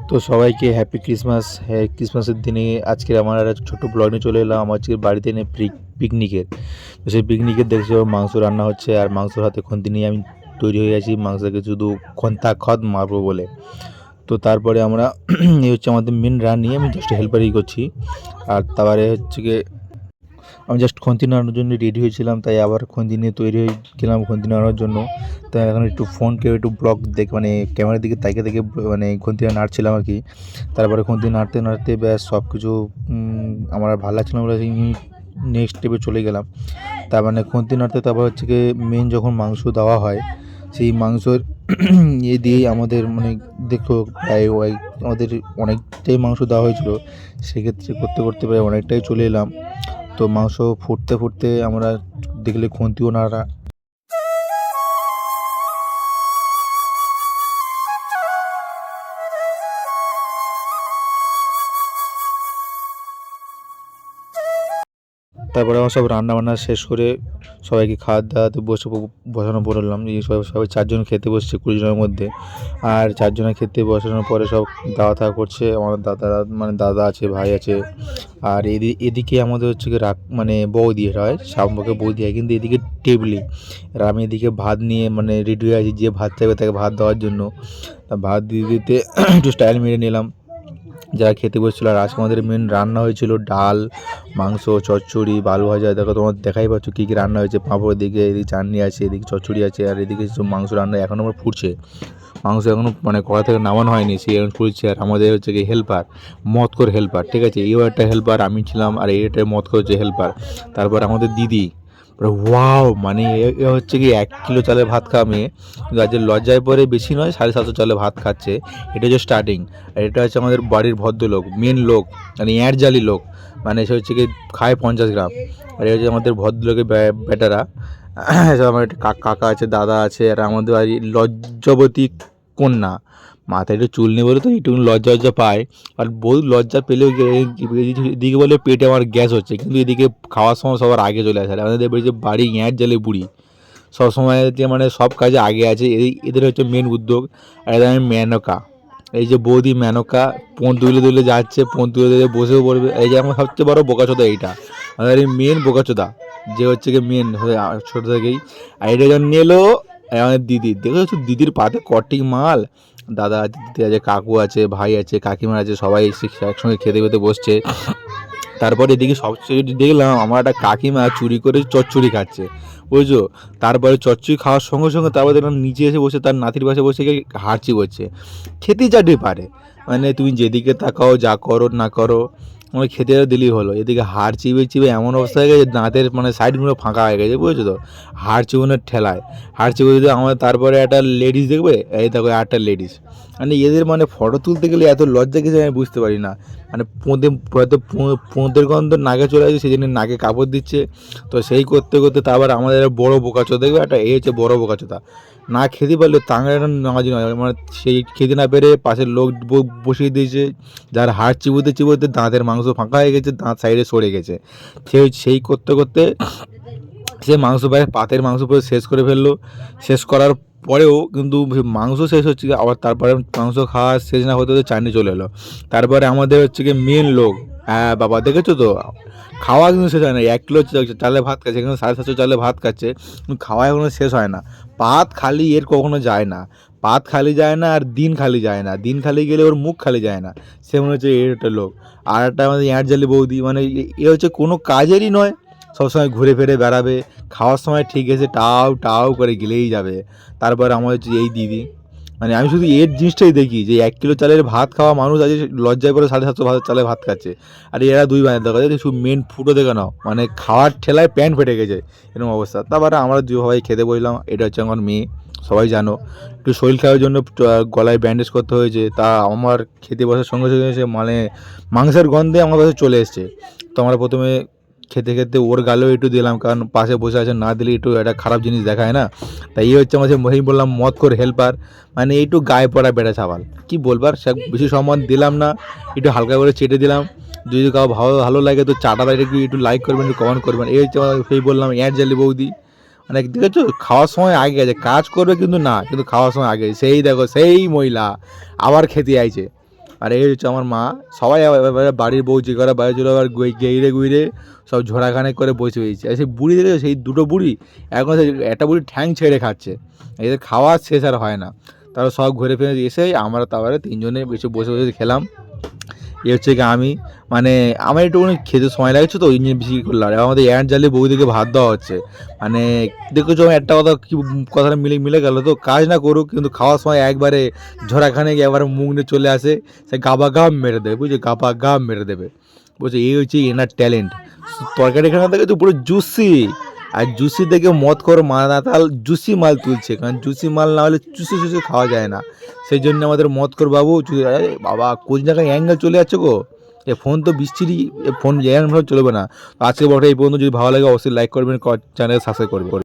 তো সবাইকে happy Christmas. হ্যাঁ, ক্রিসমাসের দিনে আজকের আমার একটা ছোট্ট ব্লগ নিয়ে চলে এলাম আমার আজকের বাড়িতে এনে পিকনিকের। তো সেই পিকনিকের দেখছি মাংস রান্না হচ্ছে, আর মাংসর হাতে খুন্তি নিয়ে আমি তৈরি হয়ে আছি মাংসটাকে শুধু খত মারবো বলে। তো তারপরে আমরা এই হচ্ছে আমাদের মেন রান্নি, আমি জাস্ট হেল্পারই করছি। আর তারপরে হচ্ছে গিয়ে আমি জাস্ট খন্তি নাড়ানোর জন্য রেডি হয়েছিলাম, তাই আবার খন্তি নিয়ে তৈরি হয়ে গেলাম খন্তি নাড়ানোর জন্য। তাই এখন একটু ফোনকে একটু ব্লগ মানে ক্যামেরার দিকে তাকিয়ে থেকে মানে খন্তিটা নাড়ছিলাম আর কি। তারপরে খন্তি নাড়তে নাড়তে ব্যাস সব কিছু আমার আর ভালো লাগছিল না বলে নেক্সট স্টেপে চলে গেলাম। তার মানে খন্তি নাড়তে তারপর হচ্ছে গিয়ে মেন যখন মাংস দেওয়া হয়, সেই মাংসর ইয়ে দিয়েই আমাদের মানে দেখো প্রায় আমাদের অনেকটাই মাংস দেওয়া হয়েছিল। সেক্ষেত্রে করতে করতে প্রায় অনেকটাই চলে এলাম। তো মাংস ফুটতে ফুটতে আমরা দেখলে খুন্তিও নাড়া। তারপরে আমার সব রান্না বান্না শেষ করে সবাইকে খাওয়া দাওয়াতে বসানো বললাম। এই সবাই সবাই চারজন খেতে বসছে 20 জনের মধ্যে। আর চারজনে খেতে বসানোর পরে সব দাওয়া থাওয়া করছে। আমার দাদারা মানে দাদা আছে, ভাই আছে। আর এদিকে আমাদের হচ্ছে কি মানে বৌদি হয়, শামুকে বৌদি হয়, কিন্তু এদিকে টেবলি। আর আমি এদিকে ভাত নিয়ে মানে রেডি হয়ে আছি, যে ভাত চাইবে তাকে ভাত দেওয়ার জন্য। ভাত দিয়ে দিতে একটু স্টাইল মেরে নিলাম যারা খেতে বসছিল। আর আজকে আমাদের মেন রান্না হয়েছিল ডাল, মাংস, চচ্চড়ি, বালু ভাজা। দেখো তোমার দেখাই পাচ্ছ কী কী রান্না হয়েছে। পাঁপড় দিকে, এদিকে চাটনি আছে, এদিকে চচ্চড়ি আছে, আর এদিকে মাংস রান্না এখনও আমার ফুটছে। মাংস এখনও মানে কড়া থেকে নামানো হয়নি, সে এখন ফুটছে। আর আমাদের হচ্ছে কি হেল্পার, মতকর হেল্পার, ঠিক আছে, এও একটা হেল্পার, আমি ছিলাম, আর এটা মতকর হচ্ছে হেল্পার। তারপর আমাদের দিদি, ওয়াও মানে এ হচ্ছে কি 1 কিলো চালের ভাত খাওয়া মেয়ে, কিন্তু আজ লজ্জায় পরে বেশি নয় 750 চালের ভাত খাচ্ছে। এটা হচ্ছে স্টার্টিং। আর এটা হচ্ছে আমাদের বাড়ির ভদ্রলোক, মেন লোক, মানে জালি লোক, মানে সে হচ্ছে কি খায় 50 গ্রাম। আর এটা হচ্ছে আমাদের ভদ্রলোকের বেটারা। এসব আমার একটা কাকা আছে, দাদা আছে, আর আমাদের বাড়ি লজ্জাবতী কন্যা। মাথায় একটু চুল নেই বলে তো একটু লজ্জা লজ্জা পায়। আর বহুত লজ্জা পেলেও এদিকে বলে পেটে আমার গ্যাস হচ্ছে, কিন্তু এদিকে খাওয়ার সময় সবার আগে চলে আসে। আর আমাদের যে বাড়ি জালে বুড়ি সবসময় যে মানে সব কাজে আগে আছে, এদের হচ্ছে মেন উদ্যোগ। আর এদের আমি মেনকা, এই যে বৌদি মেনকা পোঁত তুলে তুলে যাচ্ছে, পোঁত তুলে তুলে বসেও পড়বে। এই যে আমার সবচেয়ে বড় বোকাচোদা এইটা, আমাদের এই মেন বোকাচোদা, যে হচ্ছে কি মেন ছোটো থেকেই। আর এটা যখন নিলো আমাদের দিদি, দেখো দিদির পাতে কটিং মাল। দাদা আছে, দিদি আছে, কাকু আছে, ভাই আছে, কাকিমা আছে, সবাই একসঙ্গে খেতে খেতে বসছে। তারপরে এদিকে সবচেয়ে দেখলাম আমার একটা কাকিমা চুরি করে চচ্চড়ি খাচ্ছে, বুঝছো। তারপরে চচ্চড়ি খাওয়ার সঙ্গে সঙ্গে তারপরে দেখলাম নিচে এসে বসে তার নাতির পাশে বসে গিয়ে হাঁচি করছে। খেতে চাটি পারে, মানে তুমি যেদিকে তাকাও, যা করো না করো, মানে খেতে দিলেই হলো। এদিকে হাড় চিবে চিবে এমন অবস্থা হয়ে গেছে, দাঁতের মানে সাইডগুলো ফাঁকা হয়ে গেছে, বুঝেছো তো, হাড় চিবোনের ঠেলায়। হাড় চিবো যদি আমার, তারপরে একটা লেডিস দেখবে, এই দেখো একটা লেডিস, মানে এদের মানে ফটো তুলতে গেলে এত লজ্জা কিছু আমি বুঝতে পারি না। মানে হয়তো পোঁতের গন্ধ নাকে চলে আসে, সেই জন্য নাকে কাপড় দিচ্ছে। তো সেই করতে করতে তারপর আমাদের বড় বোকাচোদা দেখবে একটা, এই হচ্ছে বড় বোকাচোদা। না খেতে পারলে তাঙার নামাজি নয়, মানে সেই খেতে না পেরে পাশের লোক বসিয়ে দিয়েছে, যার হাড় চিবোতে চিবোতে দাঁতের মাংস ফাঁকা হয়ে গেছে, দাঁত সাইডে সরে গেছে। সেই করতে করতে সে মাংস প্রায় পাতের মাংস পুরো শেষ করে ফেললো। শেষ করার পরেও কিন্তু মাংস শেষ হচ্ছে কি, আবার তারপরে মাংস খাওয়া শেষ না হতে হতে চাটনি চলে এলো। তারপরে আমাদের হচ্ছে কি মেন লোক, হ্যাঁ বাবা দেখেছো তো, খাওয়া কিন্তু শেষ হয় না। 1 কিলো চালে ভাত খাচ্ছে, এখানে 750 চালে ভাত খাচ্ছে, কিন্তু খাওয়া এখনো শেষ হয় না। পাত খালি এর কখনো যায় না, পাত খালি যায় না, আর দিন খালি যায় না, দিন খালি গেলে ওর মুখ খালি যায় না। সে মনে হচ্ছে এর একটা লোক। আর একটা আমাদের জালি বৌদি, মানে এ হচ্ছে কোনো কাজেরই নয়, সবসময় ঘুরে ফিরে বেড়াবে, খাওয়ার সময় ঠিক আছে টাও টাও করে গেলেই যাবে। তারপর আমার হচ্ছে এই দিদি, মানে আমি শুধু এর জিনিসটাই দেখি যে 1 কিলো চালের ভাত খাওয়া মানুষ আছে লজ্জায় করে 750 চালের ভাত খাচ্ছে। আর এরা 2 বানের দেখা যায়, শুধু মেন ফুটো দেখে নাও, মানে খাওয়ার ঠেলায় প্যান্ট ফেটে গেছে, এরকম অবস্থা। তারপরে আমরা সবাই খেতে বসলাম। এটা হচ্ছে আমার মেয়ে, সবাই জানো, একটু শরীর খাওয়ার জন্য গলায় ব্যান্ডেজ করতে হয়েছে। তা আমার খেতে বসার সঙ্গে সঙ্গে সে মানে মাংসের গন্ধে আমার কাছে চলে এসছে। তো আমরা প্রথমে খেতে খেতে ওর গালেও একটু দিলাম, কারণ পাশে বসে আছে, না দিলে একটু একটা খারাপ জিনিস দেখায় না। তাই এই হচ্ছে আমাদের মহিম, বললাম মত করে হেল্পার, মানে একটু গায়ে পড়া বেড়া ছাবাল, কি বলবার, সে বেশি সম্মান দিলাম না, একটু হালকা করে চেটে দিলাম। যদি কাউ ভালো ভালো লাগে তো চাটা লাগে একটু লাইক করবেন, একটু কমেন্ট করবেন। এই হচ্ছে সেই বললাম জালি বৌদি, মানে দেখেছো খাওয়ার সময় আগে গেছে, কাজ করবে কিন্তু না, কিন্তু খাওয়ার সময় আগে। সেই দেখো সেই মহিলা আবার খেতে আইছে, আর এই হচ্ছে আমার মা। সবাই বাড়ির বউ যে করে বাইরে চলে আবার গেইরে গুইরে সব ঝোড়াখানে করে বসে হয়েছে। আর সেই বুড়ি দেখে সেই দুটো বুড়ি এখন একটা বুড়ি ঠ্যাং ছেড়ে খাচ্ছে, এদের খাওয়া শেষ আর হয় না। তারা সব ঘুরে ফিরে এসে আমরা তারপরে তিনজনে বসে বসে বসে খেলাম। এ হচ্ছে কি আমি মানে আমার একটুখানি খেতে সময় লাগছে তো ওই জন্য বেশি করলাম। আর আমাদের অ্যান্ট জ্বালিয়ে বৌদিকে ভাত দেওয়া হচ্ছে, মানে দেখেছো একটা কথা কি কথাটা মিলে মিলে গেল তো, কাজ না করুক কিন্তু খাওয়ার সময় একবারে ঝোড়াখানে গিয়ে একবারে মুখ নিয়ে চলে আসে, সে গাবা গাম মেরে দেবে, বুঝছো, গাবা গাম মেরে দেবে, বুঝছো। এই হচ্ছে এনার ট্যালেন্ট। তরকারি এখানে থেকে তো পুরো জুসি, আর জুসি দেখে মত করো মাতাল জুসি মাল তুলছে, কারণ জুসি মাল না হলে চুষে চুষে খাওয়া যায় না। সেই জন্য আমাদের মত কর বাবু বাবা কোন জায়গায় অ্যাঙ্গেল চলে যাচ্ছে গো, এ ফোন তো বিচ্ছিরি, এ ফোন এরকমভাবে চলবে না। আজকে বড় এই পর্যন্ত, যদি ভালো লাগে অবশ্যই লাইক করবেন, চ্যানেল সাবস্ক্রাইব করবেন।